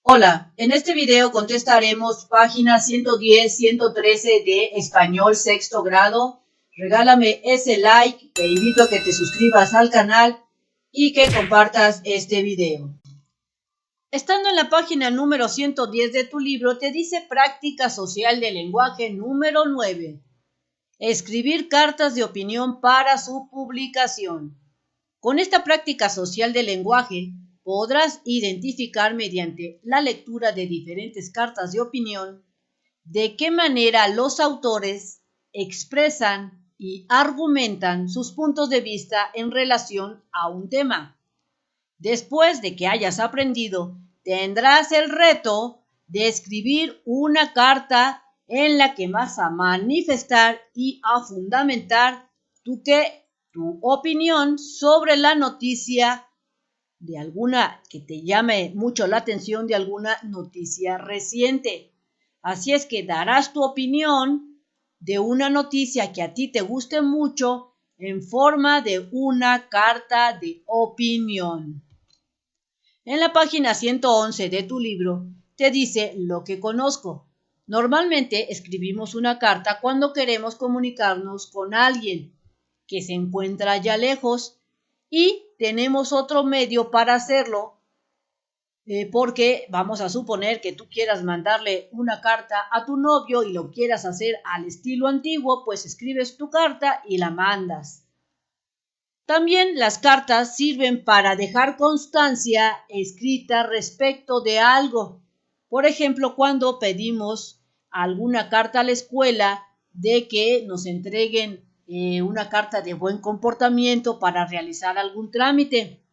Hola, en este video contestaremos páginas 110-113 de Español Sexto Grado. Regálame ese like, te invito a que te suscribas al canal y que compartas este video. Estando en la página número 110 de tu libro, te dice Práctica Social del Lenguaje número 9. Escribir cartas de opinión para su publicación. Con esta práctica social del lenguaje, podrás identificar mediante la lectura de diferentes cartas de opinión de qué manera los autores expresan y argumentan sus puntos de vista en relación a un tema. Después de que hayas aprendido, tendrás el reto de escribir una carta en la que vas a manifestar y a fundamentar tu opinión sobre la noticia de alguna que te llame mucho la atención, de alguna noticia reciente. Así es que darás tu opinión de una noticia que a ti te guste mucho en forma de una carta de opinión. En la página 111 de tu libro te dice lo que conozco. Normalmente escribimos una carta cuando queremos comunicarnos con alguien que se encuentra ya lejos y tenemos otro medio para hacerlo, porque vamos a suponer que tú quieras mandarle una carta a tu novio y lo quieras hacer al estilo antiguo, pues escribes tu carta y la mandas. También las cartas sirven para dejar constancia escrita respecto de algo. Por ejemplo, cuando pedimos alguna carta a la escuela de que nos entreguen una carta de buen comportamiento para realizar algún trámite.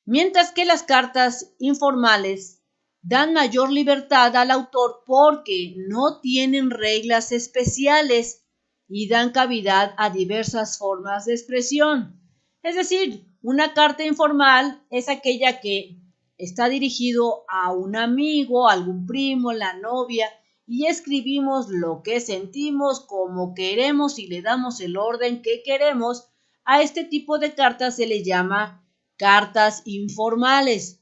Mientras que las cartas informales dan mayor libertad al autor porque no tienen reglas especiales y dan cavidad a diversas formas de expresión. Es decir, una carta informal es aquella que está dirigido a un amigo, algún primo, la novia, y escribimos lo que sentimos, como queremos y le damos el orden que queremos. A este tipo de cartas se le llama cartas informales.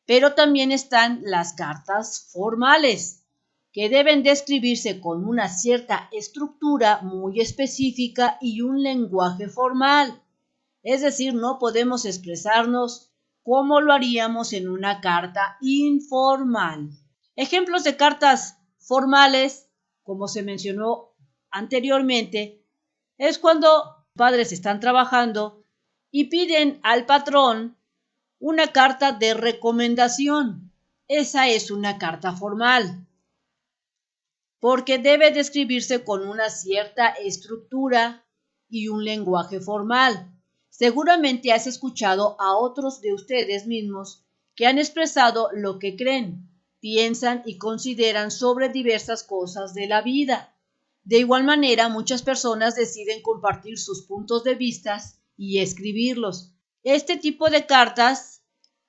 Pero también están las cartas formales, que deben de escribirse con una cierta estructura muy específica y un lenguaje formal. Es decir, no podemos expresarnos como lo haríamos en una carta informal. Ejemplos de cartas formales, como se mencionó anteriormente, es cuando padres están trabajando y piden al patrón una carta de recomendación. Esa es una carta formal, porque debe de escribirse con una cierta estructura y un lenguaje formal. Seguramente has escuchado a otros de ustedes mismos que han expresado lo que creen, piensan y consideran sobre diversas cosas de la vida. De igual manera, muchas personas deciden compartir sus puntos de vista y escribirlos. Este tipo de cartas,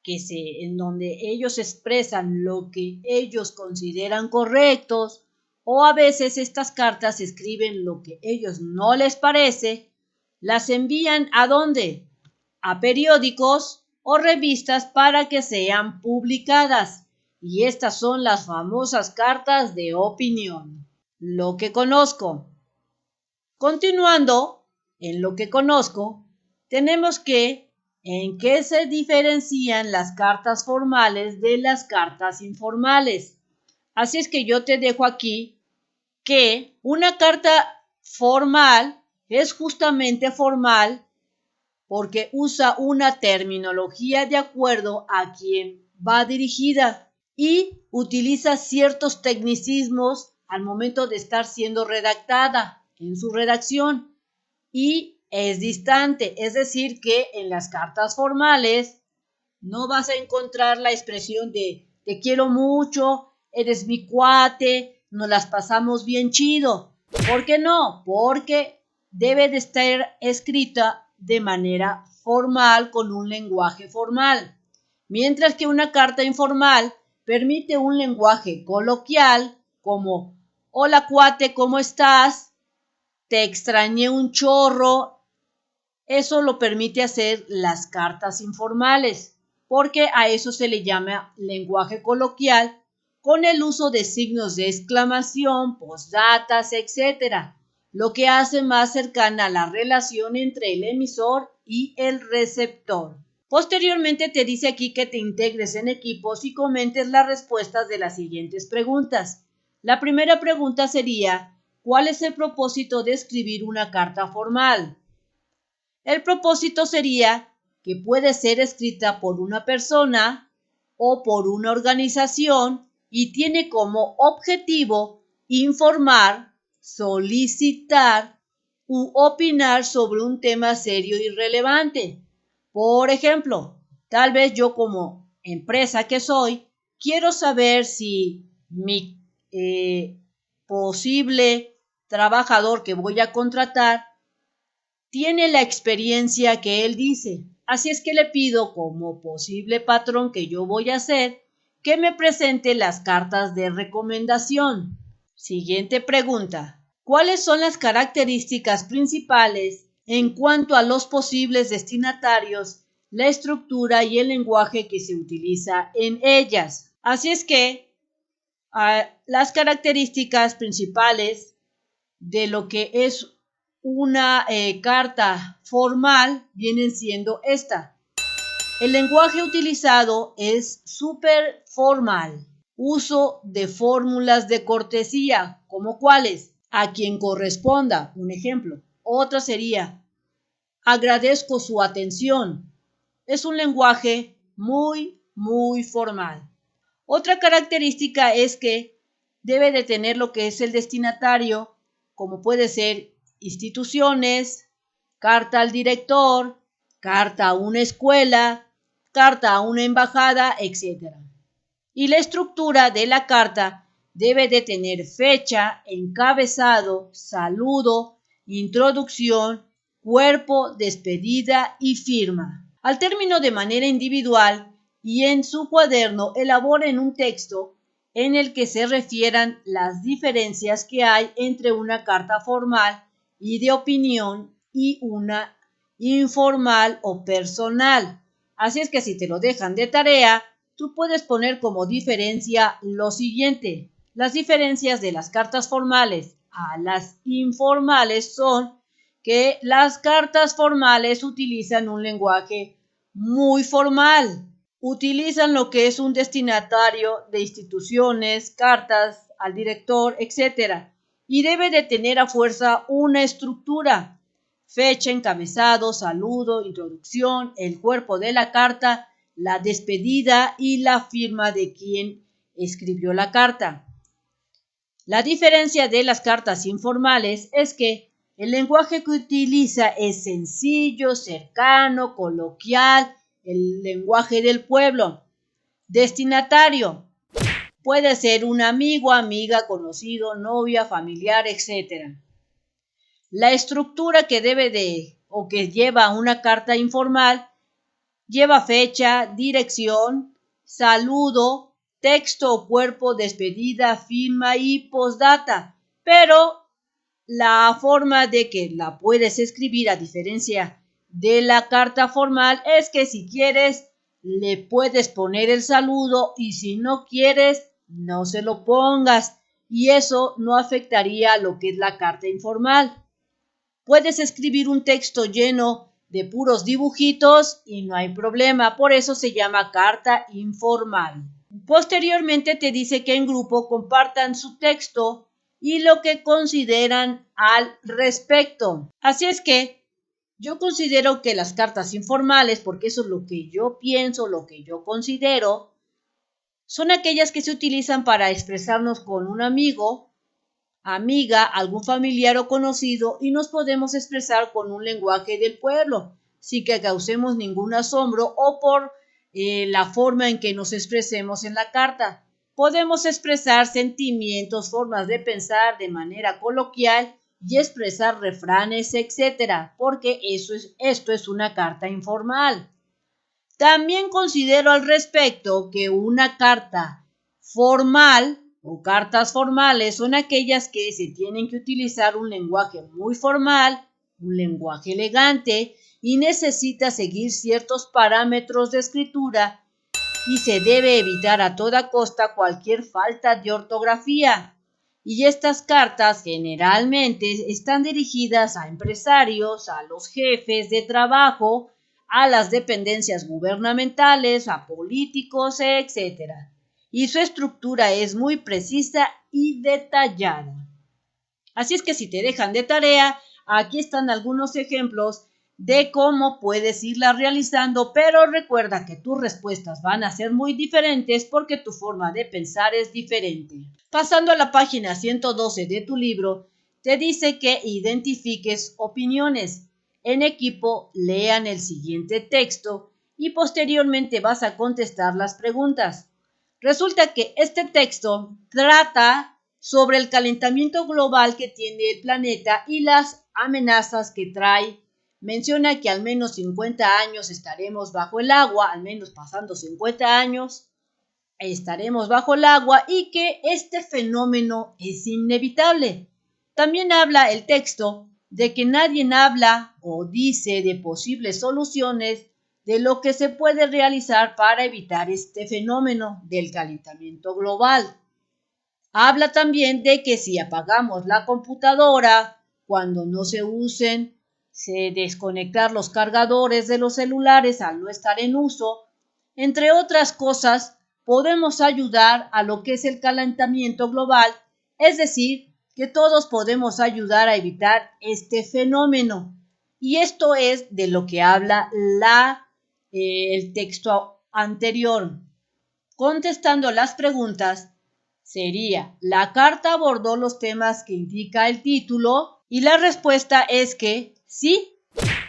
en donde ellos expresan lo que ellos consideran correctos, o a veces estas cartas escriben lo que ellos no les parece, las envían ¿a dónde? A periódicos o revistas para que sean publicadas. Y estas son las famosas cartas de opinión. Lo que conozco. Continuando, en lo que conozco, tenemos que en qué se diferencian las cartas formales de las cartas informales. Así es que yo te dejo aquí que una carta formal es justamente formal porque usa una terminología de acuerdo a quien va dirigida y utiliza ciertos tecnicismos al momento de estar siendo redactada en su redacción y es distante, es decir, que en las cartas formales no vas a encontrar la expresión de te quiero mucho, eres mi cuate, nos las pasamos bien chido. ¿Por qué no? Porque debe de estar escrita de manera formal con un lenguaje formal. Mientras que una carta informal permite un lenguaje coloquial como hola cuate, ¿cómo estás? Te extrañé un chorro. Eso lo permite hacer las cartas informales. porque a eso se le llama lenguaje coloquial, con el uso de signos de exclamación, postdatas, etc., lo que hace más cercana la relación entre el emisor y el receptor. Posteriormente te dice aquí que te integres en equipos y comentes las respuestas de las siguientes preguntas. La primera pregunta sería: ¿cuál es el propósito de escribir una carta formal? El propósito sería que puede ser escrita por una persona o por una organización y tiene como objetivo informar, solicitar u opinar sobre un tema serio y relevante. Por ejemplo, tal vez yo como empresa que soy, quiero saber si mi posible trabajador que voy a contratar tiene la experiencia que él dice. Así es que le pido como posible patrón que yo voy a hacer que me presente las cartas de recomendación. Siguiente pregunta. ¿Cuáles son las características principales en cuanto a los posibles destinatarios, la estructura y el lenguaje que se utiliza en ellas? Así es que las características principales de lo que es una carta formal vienen siendo esta. El lenguaje utilizado es súper formal. Uso de fórmulas de cortesía, como cuáles: a quien corresponda, un ejemplo. Otra sería: agradezco su atención. Es un lenguaje muy formal. Otra característica es que debe de tener lo que es el destinatario, como puede ser instituciones, carta al director, carta a una escuela, carta a una embajada, etc. Y la estructura de la carta debe de tener fecha, encabezado, saludo, introducción, cuerpo, despedida y firma. Al término, de manera individual y en su cuaderno, elaboren un texto en el que se refieran las diferencias que hay entre una carta formal y de opinión y una informal o personal. Así es que si te lo dejan de tarea, tú puedes poner como diferencia lo siguiente. Las diferencias de las cartas formales a las informales son que las cartas formales utilizan un lenguaje muy formal. Utilizan lo que es un destinatario de instituciones, cartas al director, etc. Y debe de tener a fuerza una estructura: fecha, encabezado, saludo, introducción, el cuerpo de la carta, la despedida y la firma de quien escribió la carta. La diferencia de las cartas informales es que el lenguaje que utiliza es sencillo, cercano, coloquial, el lenguaje del pueblo. Destinatario: puede ser un amigo, amiga, conocido, novia, familiar, etc. La estructura que debe de o que lleva una carta informal lleva fecha, dirección, saludo, texto o cuerpo, despedida, firma y postdata, pero la forma de que la puedes escribir, a diferencia de la carta formal, es que si quieres le puedes poner el saludo y si no quieres no se lo pongas, y eso no afectaría a lo que es la carta informal. Puedes escribir un texto lleno de puros dibujitos y no hay problema, por eso se llama carta informal. Posteriormente te dice que en grupo compartan su texto y lo que consideran al respecto. Así es que yo considero que las cartas informales, porque eso es lo que yo pienso, lo que yo considero, son aquellas que se utilizan para expresarnos con un amigo, amiga, algún familiar o conocido, y nos podemos expresar con un lenguaje del pueblo, sin que causemos ningún asombro o por la forma en que nos expresemos en la carta. Podemos expresar sentimientos, formas de pensar de manera coloquial y expresar refranes, etc., porque esto es una carta informal. También considero al respecto que una carta formal o cartas formales son aquellas que se tienen que utilizar un lenguaje muy formal un lenguaje elegante y necesita seguir ciertos parámetros de escritura y se debe evitar a toda costa cualquier falta de ortografía. Y estas cartas generalmente están dirigidas a empresarios, a los jefes de trabajo, a las dependencias gubernamentales, a políticos, etc. Y su estructura es muy precisa y detallada. Así es que si te dejan de tarea, aquí están algunos ejemplos de cómo puedes irla realizando, pero recuerda que tus respuestas van a ser muy diferentes porque tu forma de pensar es diferente. Pasando a la página 112 de tu libro, te dice que identifiques opiniones. En equipo, lean el siguiente texto y posteriormente vas a contestar las preguntas. Resulta que este texto trata sobre el calentamiento global que tiene el planeta y las amenazas que trae. Menciona que al menos 50 años estaremos bajo el agua, al menos pasando 50 años estaremos bajo el agua y que este fenómeno es inevitable. También habla el texto de que nadie habla o dice de posibles soluciones de lo que se puede realizar para evitar este fenómeno del calentamiento global. Habla también de que si apagamos la computadora, cuando no se usen, desconectar los cargadores de los celulares al no estar en uso, entre otras cosas, podemos ayudar a lo que es el calentamiento global, es decir, que todos podemos ayudar a evitar este fenómeno. Y esto es de lo que habla el texto anterior. Contestando las preguntas, sería, la carta abordó los temas que indica el título y la respuesta es que sí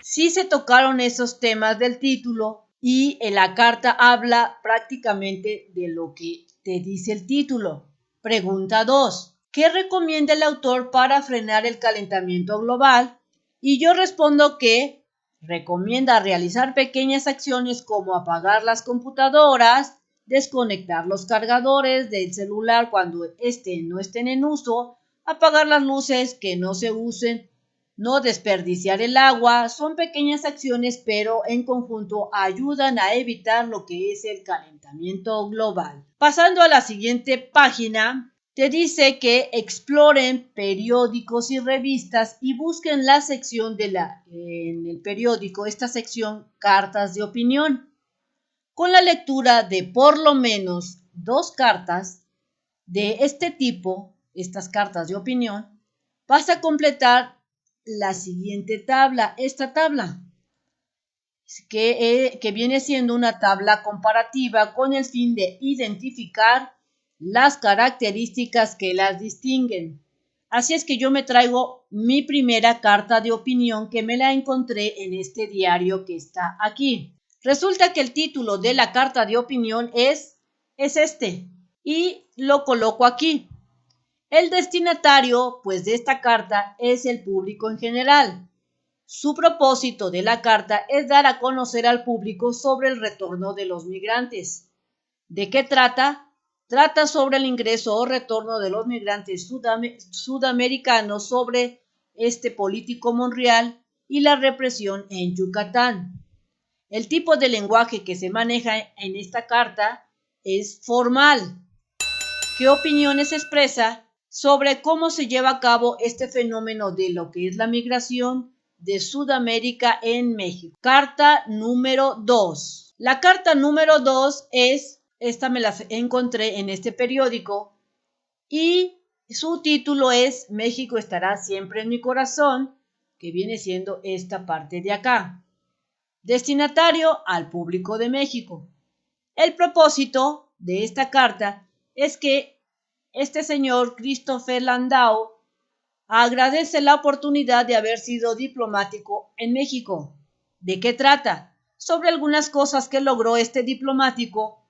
se tocaron esos temas del título y en la carta habla prácticamente de lo que te dice el título. Pregunta 2. ¿Qué recomienda el autor para frenar el calentamiento global? Y yo respondo que recomienda realizar pequeñas acciones como apagar las computadoras, desconectar los cargadores del celular cuando no estén en uso, apagar las luces que no se usen, no desperdiciar el agua. Son pequeñas acciones, pero en conjunto ayudan a evitar lo que es el calentamiento global. Pasando a la siguiente página, te dice que exploren periódicos y revistas y busquen la sección en el periódico, esta sección cartas de opinión. Con la lectura de por lo menos 2 cartas de este tipo, estas cartas de opinión, vas a completar la siguiente tabla, esta tabla, que viene siendo una tabla comparativa con el fin de identificar las características que las distinguen. Así es que yo me traigo mi primera carta de opinión que me la encontré en este diario que está aquí. Resulta que el título de la carta de opinión es este y lo coloco aquí. El destinatario, pues, de esta carta es el público en general. Su propósito de la carta es dar a conocer al público sobre el retorno de los migrantes. ¿De qué trata? Trata sobre el ingreso o retorno de los migrantes sudamericanos, sobre este político Monreal y la represión en Yucatán. El tipo de lenguaje que se maneja en esta carta es formal. ¿Qué opiniones expresa sobre cómo se lleva a cabo este fenómeno de lo que es la migración de Sudamérica en México? Carta número 2. La carta número 2 esta me la encontré en este periódico y su título es México estará siempre en mi corazón, que viene siendo esta parte de acá. Destinatario al público de México. El propósito de esta carta es que este señor Christopher Landau agradece la oportunidad de haber sido diplomático en México. ¿De qué trata? Sobre algunas cosas que logró este diplomático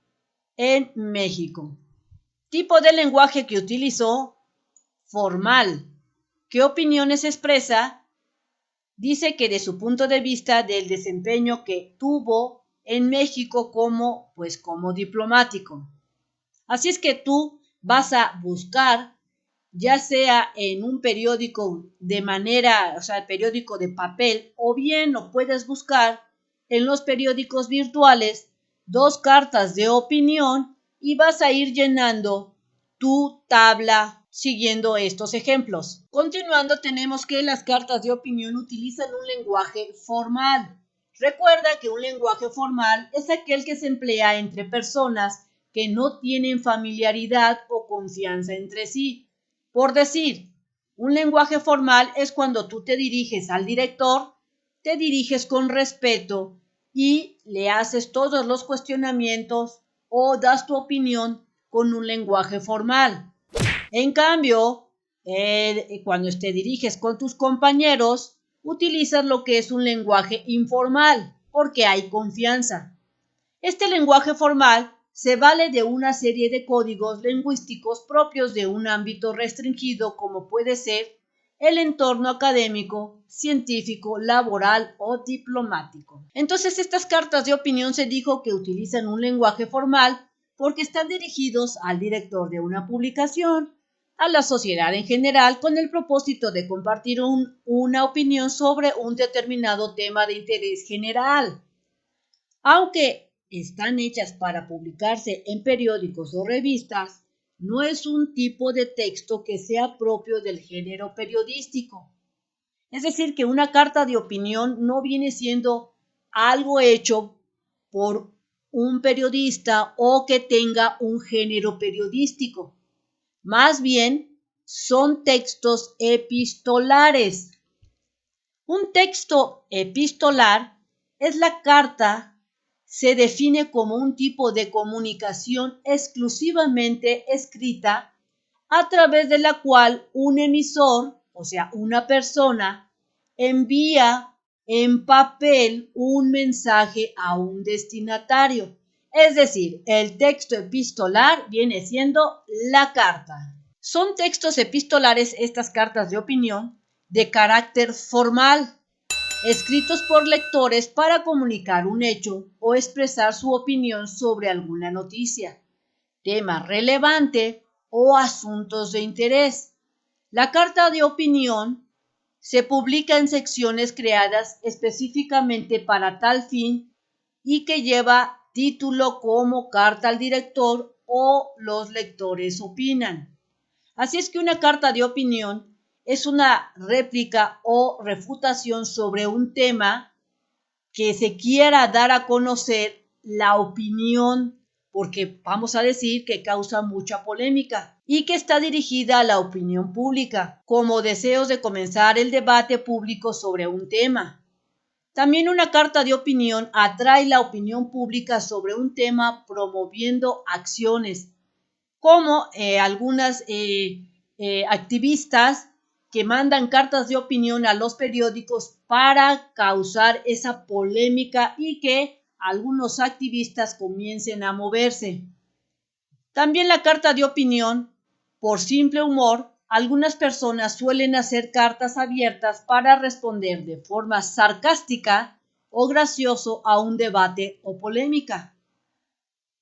en México. Tipo de lenguaje que utilizó, formal. ¿Qué opiniones expresa? Dice que de su punto de vista del desempeño que tuvo en México como diplomático. Así es que tú vas a buscar ya sea en un periódico de manera, o sea, periódico de papel, o bien lo puedes buscar en los periódicos virtuales, 2 cartas de opinión y vas a ir llenando tu tabla siguiendo estos ejemplos. Continuando, tenemos que las cartas de opinión utilizan un lenguaje formal. Recuerda que un lenguaje formal es aquel que se emplea entre personas que no tienen familiaridad o confianza entre sí. Por decir, un lenguaje formal es cuando tú te diriges al director, te diriges con respeto y le haces todos los cuestionamientos o das tu opinión con un lenguaje formal. En cambio, cuando te diriges con tus compañeros, utilizas lo que es un lenguaje informal, porque hay confianza. Este lenguaje formal se vale de una serie de códigos lingüísticos propios de un ámbito restringido como puede ser el entorno académico, científico, laboral o diplomático. Entonces, estas cartas de opinión se dijo que utilizan un lenguaje formal porque están dirigidos al director de una publicación, a la sociedad en general, con el propósito de compartir una opinión sobre un determinado tema de interés general. Aunque están hechas para publicarse en periódicos o revistas, no es un tipo de texto que sea propio del género periodístico. Es decir, que una carta de opinión no viene siendo algo hecho por un periodista o que tenga un género periodístico. Más bien, son textos epistolares. Un texto epistolar es la carta. Se define como un tipo de comunicación exclusivamente escrita a través de la cual un emisor, o sea, una persona, envía en papel un mensaje a un destinatario. Es decir, el texto epistolar viene siendo la carta. Son textos epistolares estas cartas de opinión de carácter formal, escritos por lectores para comunicar un hecho o expresar su opinión sobre alguna noticia, tema relevante o asuntos de interés. La carta de opinión se publica en secciones creadas específicamente para tal fin y que lleva título como carta al director o los lectores opinan. Así es que una carta de opinión es una réplica o refutación sobre un tema que se quiera dar a conocer la opinión, porque vamos a decir que causa mucha polémica y que está dirigida a la opinión pública, como deseos de comenzar el debate público sobre un tema. También una carta de opinión atrae la opinión pública sobre un tema promoviendo acciones, como algunas activistas que mandan cartas de opinión a los periódicos para causar esa polémica y que algunos activistas comiencen a moverse. También la carta de opinión, por simple humor, algunas personas suelen hacer cartas abiertas para responder de forma sarcástica o gracioso a un debate o polémica.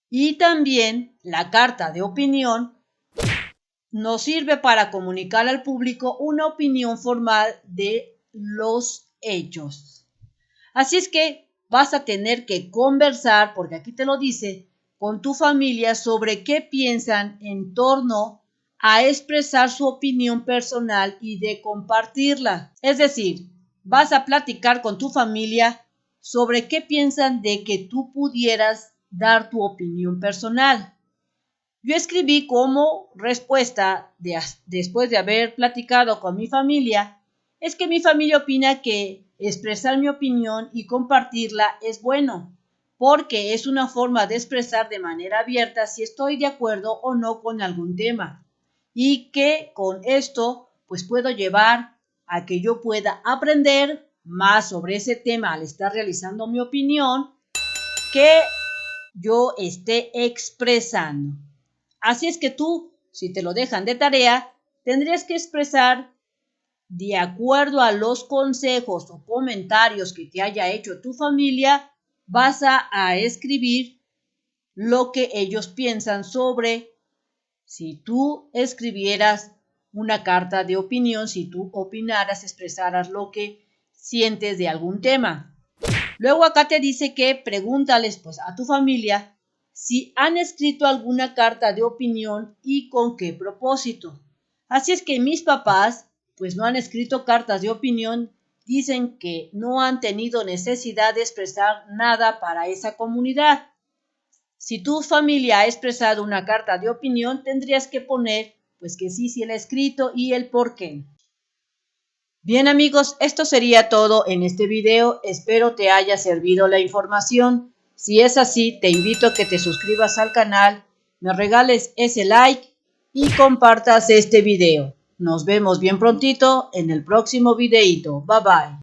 Y también la carta de opinión nos sirve para comunicar al público una opinión formal de los hechos. Así es que vas a tener que conversar, porque aquí te lo dice, con tu familia sobre qué piensan en torno a expresar su opinión personal y de compartirla. Es decir, vas a platicar con tu familia sobre qué piensan de que tú pudieras dar tu opinión personal. Yo escribí como respuesta después de haber platicado con mi familia, es que mi familia opina que expresar mi opinión y compartirla es bueno, porque es una forma de expresar de manera abierta si estoy de acuerdo o no con algún tema, y que con esto pues puedo llevar a que yo pueda aprender más sobre ese tema al estar realizando mi opinión que yo esté expresando. Así es que tú, si te lo dejan de tarea, tendrías que expresar de acuerdo a los consejos o comentarios que te haya hecho tu familia, vas a escribir lo que ellos piensan sobre si tú escribieras una carta de opinión si tú opinaras, expresaras lo que sientes de algún tema. Luego acá te dice que pregúntales pues a tu familia si han escrito alguna carta de opinión y con qué propósito. Así es que mis papás pues no han escrito cartas de opinión, dicen que no han tenido necesidad de expresar nada para esa comunidad. Si tu familia ha expresado una carta de opinión, tendrías que poner pues que sí, el escrito y el por qué. Bien amigos, esto sería todo en este video. Espero te haya servido la información. Si es así, te invito a que te suscribas al canal, me regales ese like y compartas este video. Nos vemos bien prontito en el próximo videito. Bye bye.